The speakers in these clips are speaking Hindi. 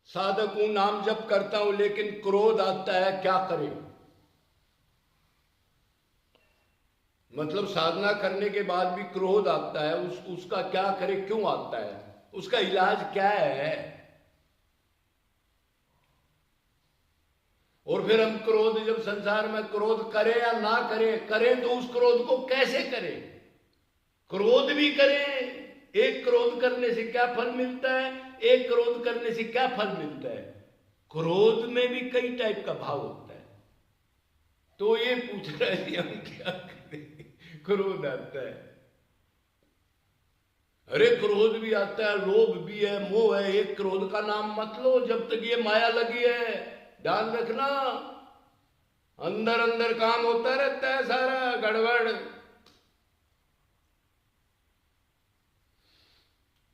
साधक हूं, नाम जप करता हूं, लेकिन क्रोध आता है, क्या करें? मतलब साधना करने के बाद भी क्रोध आता है, उसका क्या करें, क्यों आता है, उसका इलाज क्या है? और फिर हम क्रोध, जब संसार में क्रोध करें या ना करें, करें तो उस क्रोध को कैसे करें? क्रोध भी करें, एक क्रोध करने से क्या फल मिलता है, एक क्रोध करने से क्या फल मिलता है? क्रोध में भी कई टाइप का भाव होता है। तो ये पूछ रहा है कि हम क्या करें? क्रोध आता है, अरे क्रोध भी आता है, लोभ भी है, मोह है, एक क्रोध का नाम मत लो जब तक ये माया लगी है। ध्यान रखना, अंदर अंदर काम होता रहता है सारा गड़बड़।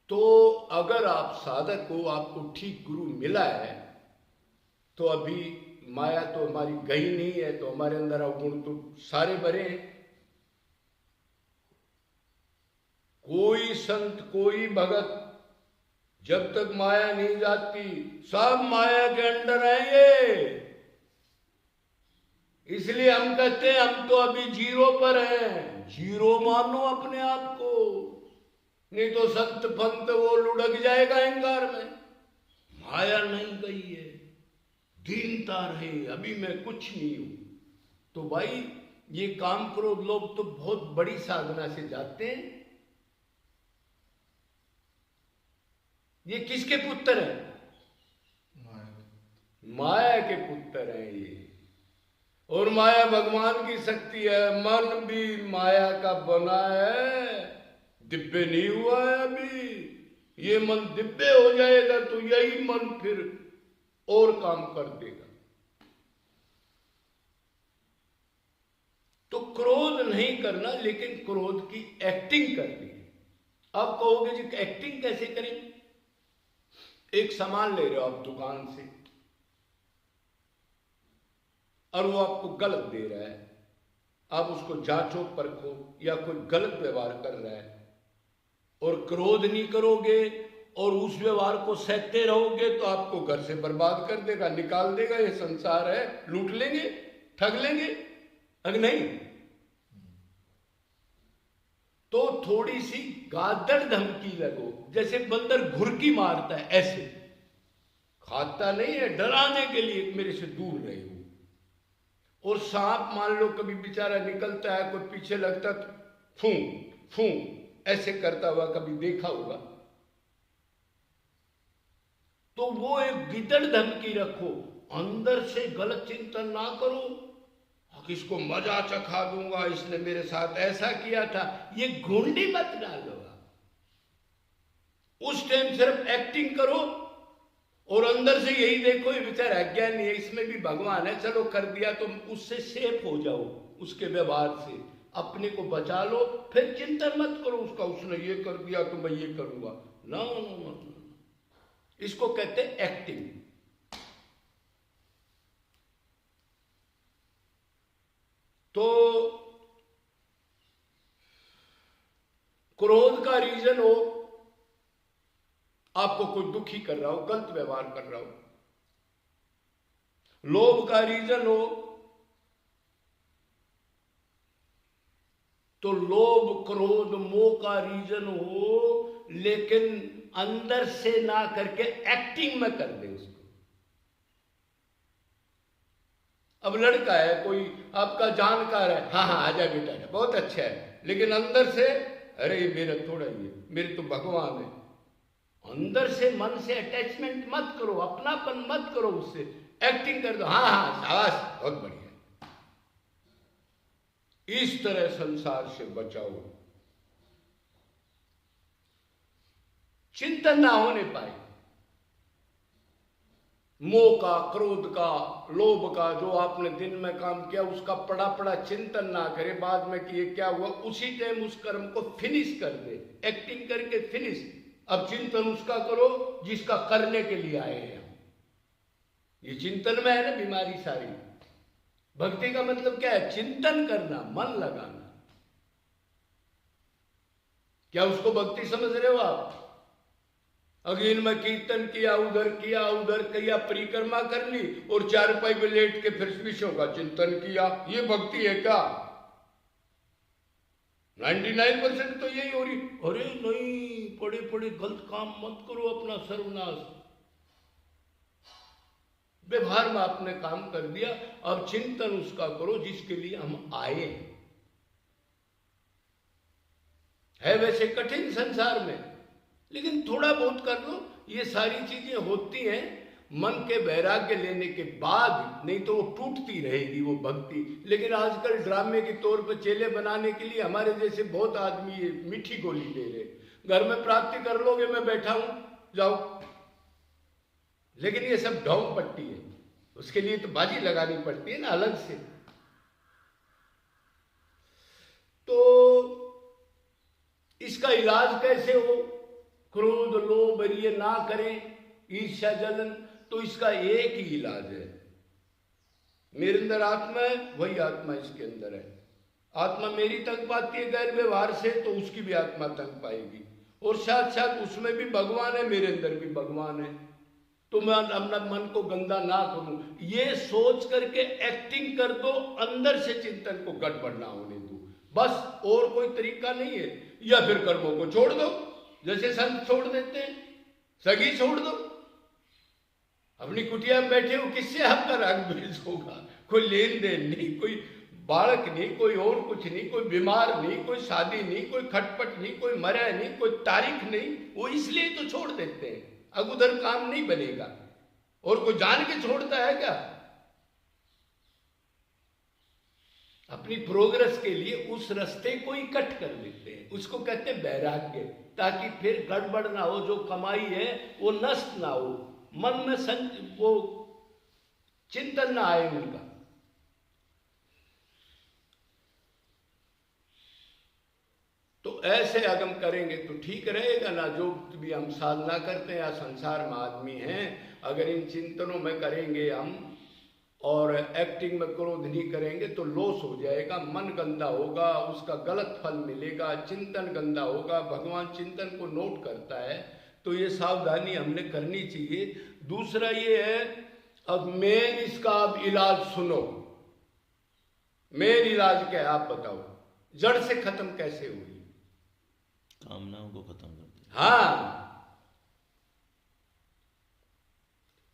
तो अगर आप साधक हो, आपको ठीक गुरु मिला है, तो अभी माया तो हमारी गई नहीं है, तो हमारे अंदर अवगुण तो सारे भरे हैं। कोई संत, कोई भगत, जब तक माया नहीं जाती, सब माया के अंडर है ये। इसलिए हम कहते हैं हम तो अभी जीरो पर हैं। जीरो मानो अपने आप को, नहीं तो संत पंत वो लुढ़क जाएगा अहंकार में। माया नहीं गई है, दीनता रहे, अभी मैं कुछ नहीं हूं। तो भाई ये काम क्रोध लोग तो बहुत बड़ी साधना से जाते हैं। ये किसके पुत्र हैं? माया के पुत्र हैं ये। और माया भगवान की शक्ति है, मन भी माया का बना है, दिव्य नहीं हुआ है अभी। ये मन दिव्य हो जाएगा तो यही मन फिर और काम कर देगा। तो क्रोध नहीं करना, लेकिन क्रोध की एक्टिंग करनी है। आप कहोगे जी एक्टिंग कैसे करें? एक सामान ले रहे हो आप दुकान से, और वो आपको गलत दे रहा है, आप उसको जांचो परखो, या कोई गलत व्यवहार कर रहा है, और क्रोध नहीं करोगे और उस व्यवहार को सहते रहोगे तो आपको घर से बर्बाद कर देगा, निकाल देगा। ये संसार है, लूट लेंगे, ठग लेंगे, अगर नहीं तो थोड़ी सी गादड़ धमकी लगो, जैसे बंदर घुरकी मारता है, ऐसे खाता नहीं है, डराने के लिए मेरे से दूर रहे हो। और सांप मान लो कभी बेचारा निकलता है, कोई पीछे लगता, फू फू ऐसे करता हुआ कभी देखा होगा, तो वो एक गिदड़ धमकी रखो, अंदर से गलत चिंतन ना करो, किसको मजा चखा दूंगा, इसने मेरे साथ ऐसा किया था, ये घुंडी मत डालो। उस टाइम सिर्फ एक्टिंग करो और अंदर से यही देखो ये बेचारा अज्ञानी है, इसमें भी भगवान है, चलो कर दिया तो उससे सेफ हो जाओ, उसके व्यवहार से अपने को बचा लो। फिर चिंतन मत करो उसका, उसने ये कर दिया तो मैं ये करूंगा, ना ना ना, इसको कहते हैं एक्टिंग। तो क्रोध का रीजन हो, आपको कोई दुखी कर रहा हो, गलत व्यवहार कर रहा हो। लोभ का रीजन हो तो लोभ क्रोध मोह का रीजन हो, लेकिन अंदर से ना करके एक्टिंग में कर दे उसको। अब लड़का है कोई आपका जानकार है, हाँ हाँ आजा बेटा, बहुत अच्छा है, लेकिन अंदर से अरे ये मेरा थोड़ा ही है, मेरे तो भगवान है। अंदर से मन से अटैचमेंट मत करो, अपनापन मत करो उससे, एक्टिंग कर दो, हाँ हाँ शाबाश बहुत बढ़िया। इस तरह संसार से बचाओ। चिंतन ना होने पाए, मोह का, क्रोध का, लोभ का, जो आपने दिन में काम किया उसका पड़ा पड़ा चिंतन ना करे बाद में कि ये क्या हुआ, उसी टाइम उस कर्म को फिनिश कर दे, एक्टिंग करके फिनिश। अब चिंतन उसका करो जिसका करने के लिए आए हैं। ये चिंतन में है ना बीमारी सारी। भक्ति का मतलब क्या है? चिंतन करना, मन लगाना। क्या उसको भक्ति समझ रहे हो आप? अगेन में कीर्तन किया, उधर किया, परिक्रमा कर ली और चारपाई पे लेट के फिर विषयों का चिंतन किया। ये भक्ति है क्या? 99% तो यही हो रही। अरे नहीं, पड़े पड़े गलत काम मत करो, अपना सर्वनाश। व्यवहार में आपने काम कर दिया, अब चिंतन उसका करो जिसके लिए हम आए। है वैसे कठिन संसार में, लेकिन थोड़ा बहुत कर लो। ये सारी चीजें होती हैं मन के वैराग्य लेने के बाद, नहीं तो वो टूटती रहेगी वो भक्ति। लेकिन आजकल ड्रामे के तौर पर चेले बनाने के लिए हमारे जैसे बहुत आदमी ये मीठी गोली दे रहे, घर में प्राप्ति कर लोगे, मैं बैठा हूं, जाओ। लेकिन ये सब ढोंग पट्टी है, उसके लिए तो बाजी लगानी पड़ती है ना अलग से। तो इसका इलाज कैसे हो? क्रोध लोभ ये ना करें, ईर्ष्या जलन। तो इसका एक ही इलाज है, मेरे अंदर आत्मा है, वही आत्मा इसके अंदर है। आत्मा मेरी तक पाती है गैर व्यवहार से, तो उसकी भी आत्मा तक पाएगी। और साथ साथ उसमें भी भगवान है, मेरे अंदर भी भगवान है। तो मैं अपना मन को गंदा ना करूं, ये सोच करके एक्टिंग कर दो, अंदर से चिंतन को गड़बड़ ना होने दो, बस। और कोई तरीका नहीं है। या फिर कर्मों को छोड़ दो, जैसे संत छोड़ देते हैं, सगी छोड़ दो। अपनी कुटिया में बैठे हो, किससे आपका राग द्वेष होगा? कोई लेन देन नहीं, कोई बालक नहीं, कोई और कुछ नहीं, कोई बीमार नहीं, कोई शादी नहीं, कोई खटपट नहीं, कोई मरा नहीं, कोई तारीख नहीं। वो इसलिए तो छोड़ देते हैं, अब उधर काम नहीं बनेगा। और कोई जान के छोड़ता है क्या? अपनी प्रोग्रेस के लिए उस रास्ते को ही कट कर लेते हैं, उसको कहते हैं वैराग्य, ताकि फिर गड़बड़ ना हो, जो कमाई है वो नष्ट ना हो, मन में वो चिंतन ना आए उनका। तो ऐसे अगर हम करेंगे तो ठीक रहेगा ना। जो भी हम साधना करते हैं या संसार में आदमी हैं, अगर इन चिंतनों में करेंगे हम और एक्टिंग में क्रोध नहीं करेंगे तो लॉस हो जाएगा, मन गंदा होगा, उसका गलत फल मिलेगा, चिंतन गंदा होगा। भगवान चिंतन को नोट करता है, तो ये सावधानी हमने करनी चाहिए। दूसरा ये है, अब मेन इसका अब इलाज सुनो। मेन इलाज क्या है आप बताओ? जड़ से खत्म कैसे हुई? कामनाओं को खत्म कर दिया। हाँ,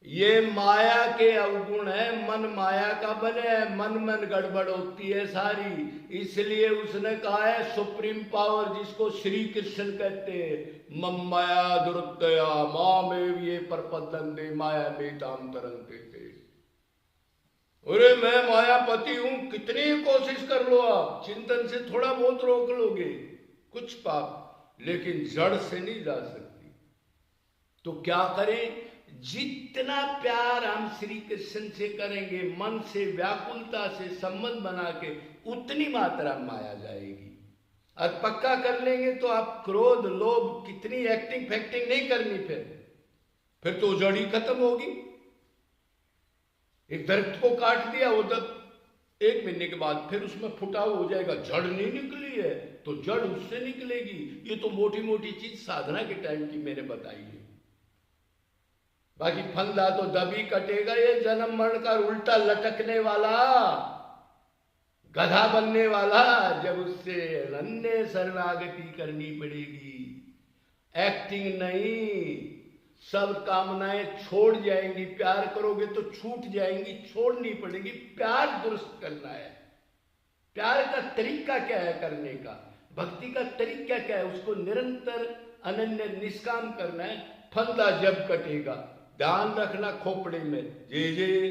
ये माया के अवगुण है, मन माया का बने है, मन गड़बड़ होती है सारी। इसलिए उसने कहा है सुप्रीम पावर, जिसको श्री कृष्ण कहते हैं, मम माया दुरुत्तया मामेव ये प्रपद्यन्ते माया मेताम तरन्ते थे। अरे मैं मायापति हूं, कितनी कोशिश कर लो आप, चिंतन से थोड़ा बहुत रोक लोगे कुछ पाप, लेकिन जड़ से नहीं जा सकती। तो क्या करें? जितना प्यार हम श्री कृष्ण से करेंगे, मन से व्याकुलता से संबंध बना के, उतनी मात्रा में माया जाएगी। और पक्का कर लेंगे तो आप क्रोध लोभ कितनी एक्टिंग फैक्टिंग नहीं करनी, फिर तो जड़ ही खत्म होगी। एक दरख्त को काट दिया, वो 1 महीने के बाद फिर उसमें फुटाव हो जाएगा, जड़ नहीं निकली है तो जड़ उससे निकलेगी। ये तो मोटी मोटी चीज साधना के टाइम की मैंने बताई है। बाकी फंदा तो दबी कटेगा, ये जन्म मरण का उल्टा लटकने वाला, गधा बनने वाला, जब उससे अनन्य शरणागति करनी पड़ेगी। एक्टिंग नहीं, सब कामनाएं छोड़ जाएंगी। प्यार करोगे तो छूट जाएंगी, छोड़नी पड़ेगी। प्यार दुरुस्त करना है। प्यार का तरीका क्या है करने का? भक्ति का तरीका क्या है? उसको निरंतर अनन्य निष्काम करना है। फंदा जब कटेगा, ध्यान रखना खोपड़े में जय जय